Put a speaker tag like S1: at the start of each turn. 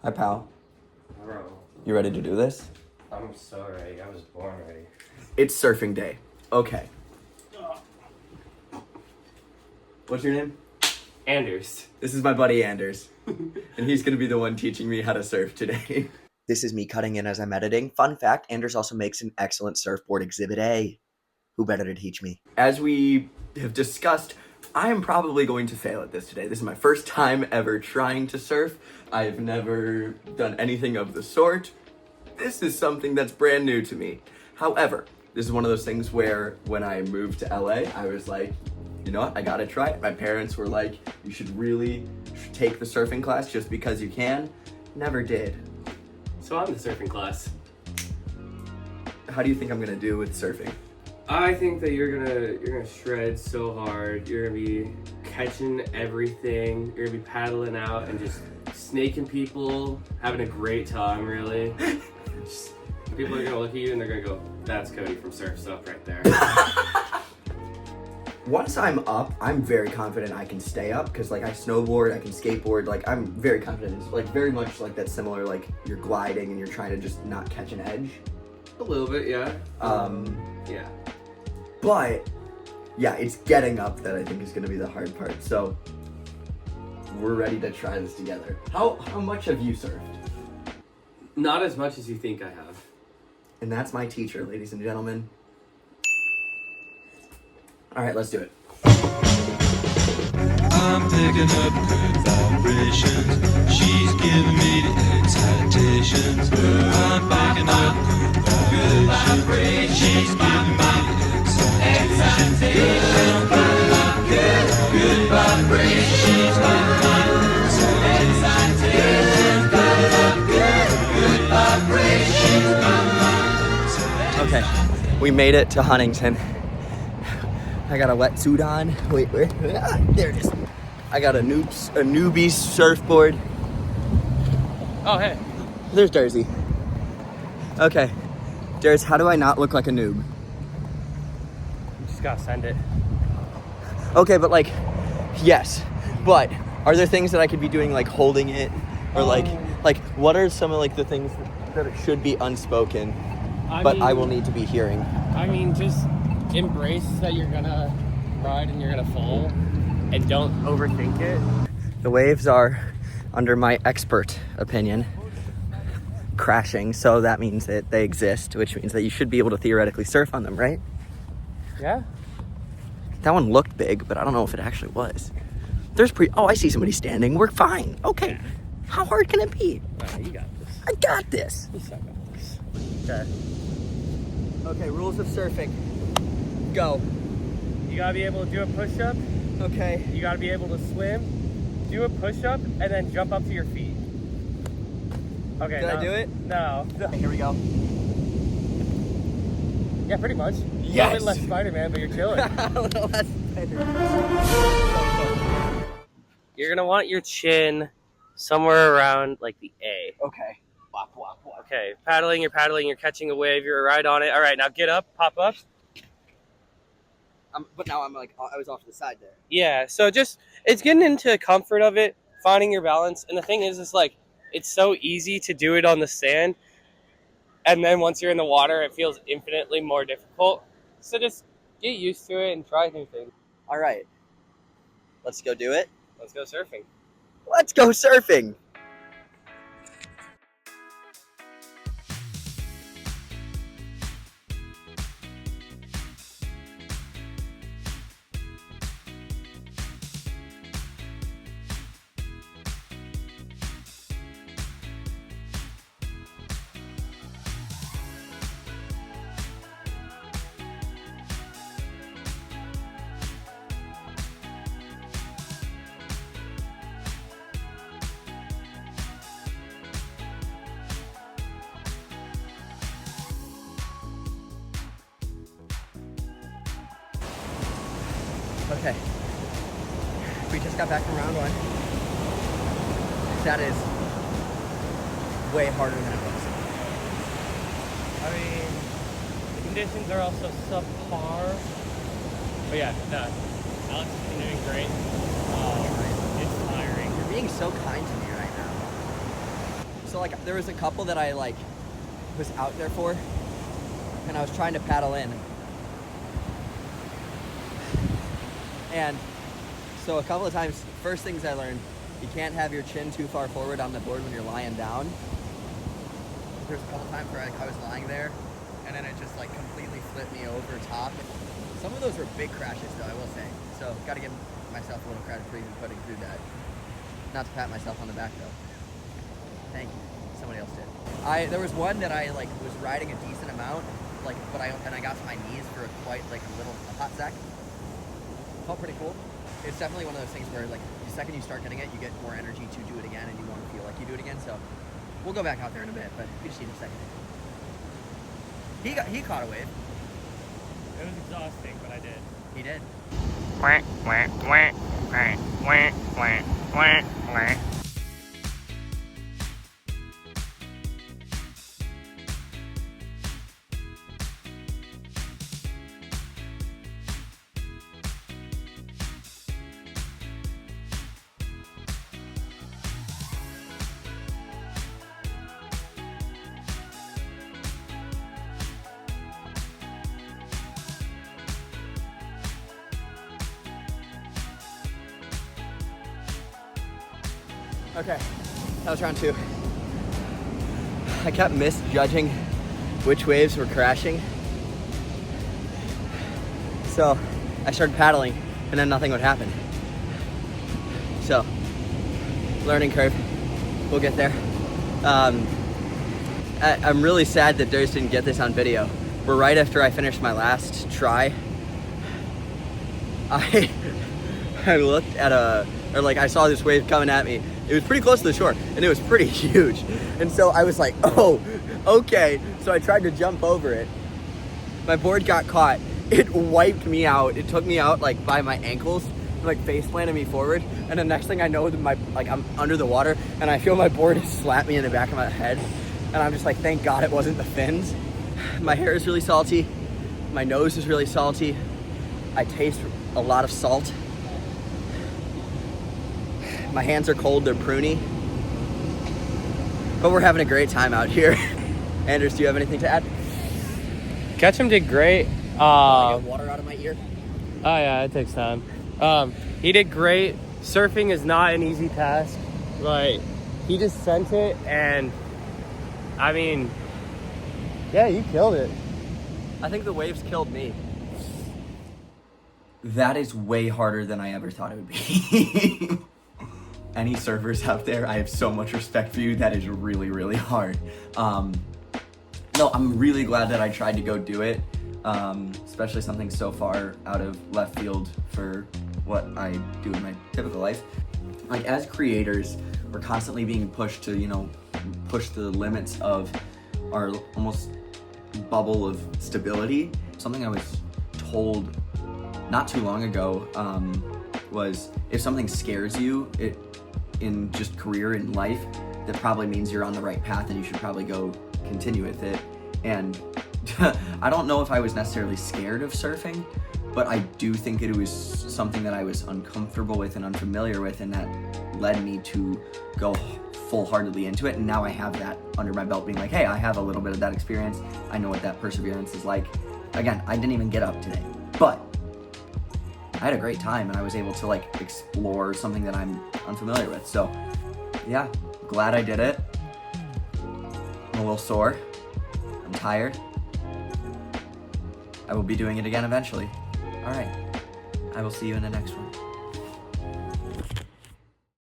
S1: Hi, pal.
S2: Bro,
S1: You ready to do this?
S2: I'm so ready. I was born ready.
S1: It's surfing day. Okay. What's your name?
S2: Anders.
S1: This is my buddy Anders. And he's going to be the one teaching me how to surf today. This is me cutting in as I'm editing. Fun fact, Anders also makes an excellent surfboard Exhibit A. Who better to teach me? As we have discussed, I am probably going to fail at this today. This is my first time ever trying to surf. I've never done anything of the sort. This is something that's brand new to me. However, this is one of those things where when I moved to LA, I was like, you know what, I gotta try it. My parents were like, you should really take the surfing class just because you can. Never did.
S2: So I'm the surfing class.
S1: How do you think I'm gonna do with surfing?
S2: I think that you're gonna shred so hard. You're gonna be catching everything. You're gonna be paddling out and just snaking people, having a great time, really. People are gonna look at you and they're gonna go, that's Cody from Surf's Up right there.
S1: Once I'm up, I'm very confident I can stay up because like I snowboard, I can skateboard, like I'm very confident. It's like very much like that similar, like you're gliding and you're trying to just not catch an edge.
S2: A little bit, yeah. Yeah.
S1: But yeah, it's getting up that I think is gonna be the hard part. So we're ready to try this together. How much have you surfed?
S2: Not as much as you think I have.
S1: And that's my teacher, ladies and gentlemen. All right, let's do it.
S3: I'm picking up good vibrations. She's giving me the excitations. I'm picking up good vibrations. She's giving me the excitations. Good vibrations. She's giving me the excitations. Good vibrations.
S1: Okay, we made it to Huntington. I got a wetsuit on. Wait, where? Ah, there it is. I got a newbie surfboard.
S2: Oh, hey.
S1: There's Jersey. Okay, Jersey, how do I not look like a noob?
S2: You just gotta send it.
S1: Okay, but like, yes, but are there things that I could be doing, like holding it, or like what are some of like the things that should be unspoken, but I will need to be hearing?
S4: I mean, just embrace that you're gonna ride and you're gonna fall, and don't overthink it.
S1: The waves are, under my expert opinion, crashing, so that means that they exist, which means that you should be able to theoretically surf on them, right?
S4: Yeah.
S1: That one looked big, but I don't know if it actually was. Oh, I see somebody standing. We're fine. Okay.
S4: Yeah.
S1: How hard can it be?
S4: You got this.
S1: I got this.
S4: You suck at this.
S1: Okay. Okay, rules of surfing. Go.
S4: You gotta be able to do a push-up.
S1: Okay.
S4: You gotta be able to swim. Do a push-up and then jump up to your feet. Okay.
S1: Did I do it?
S4: No.
S1: Okay, here we go.
S4: Yeah, pretty much.
S1: Yes.
S4: A little less Spider-Man, but you're chilling.
S1: A little less better.
S4: You're gonna want your chin somewhere around like the A.
S1: Okay. Wop, wop, wop.
S4: Okay, you're paddling, you're catching a wave, you're right on it. All right, now get up, pop up.
S1: But now I'm like, I was off to the side there.
S4: Yeah, so just, it's getting into the comfort of it, finding your balance. And the thing is like, it's so easy to do it on the sand. And then once you're in the water, it feels infinitely more difficult. So just get used to it and try new things.
S1: All right. Let's go do it.
S4: Let's go surfing.
S1: Let's go surfing. Okay. We just got back from round one. That is way harder than it was.
S4: I mean, the conditions are also subpar. But yeah, no, Alex has been doing great. It's tiring.
S1: You're being so kind to me right now. So like there was a couple that I like was out there for, and I was trying to paddle in. And so a couple of times, first things I learned, you can't have your chin too far forward on the board when you're lying down. There's a couple times where I was lying there, and then it just like completely flipped me over top. Some of those were big crashes though, I will say. So gotta give myself a little credit for even putting through that. Not to pat myself on the back though. Thank you. Somebody else did. There was one that I like was riding a decent amount, like, but I got to my knees for a hot sec. Felt pretty cool. It's definitely one of those things where like the second you start getting it, you get more energy to do it again, and you want to feel like you do it again. So we'll go back out there in a bit, but we just need a second. He caught a wave.
S4: It was exhausting, but I did.
S1: He did. Okay, that was round 2. I kept misjudging which waves were crashing. So I started paddling and then nothing would happen. So, learning curve, we'll get there. I'm really sad that Durs didn't get this on video. We're right after I finished my last try. I looked at I saw this wave coming at me. It was pretty close to the shore, and it was pretty huge. And so I was like, oh, okay. So I tried to jump over it. My board got caught. It wiped me out. It took me out like by my ankles, like face planted me forward. And the next thing I know, I'm under the water, and I feel my board slap me in the back of my head. And I'm just like, thank God it wasn't the fins. My hair is really salty. My nose is really salty. I taste a lot of salt. My hands are cold, they're pruny. But we're having a great time out here. Anders, do you have anything to add?
S4: Ketchum did great.
S1: I get water out of my ear.
S4: Oh yeah, it takes time. He did great. Surfing is not an easy task. Like, he just sent it, and I mean, yeah, you killed it.
S1: I think the waves killed me. That is way harder than I ever thought it would be. Any surfers out there, I have so much respect for you. That is really, really hard. No, I'm really glad that I tried to go do it, especially something so far out of left field for what I do in my typical life. Like, as creators, we're constantly being pushed to, push the limits of our almost bubble of stability. Something I was told not too long ago was if something scares you, in just career in life, that probably means you're on the right path and you should probably go continue with it. And I don't know if I was necessarily scared of surfing, but I do think it was something that I was uncomfortable with and unfamiliar with, and that led me to go full-heartedly into it. And now I have that under my belt, being like, hey, I have a little bit of that experience. I know what that perseverance is like. Again, I didn't even get up today, but I had a great time, and I was able to explore something that I'm unfamiliar with. So yeah, glad I did it. I'm a little sore. I'm tired. I will be doing it again eventually. All right, I will see you in the next one.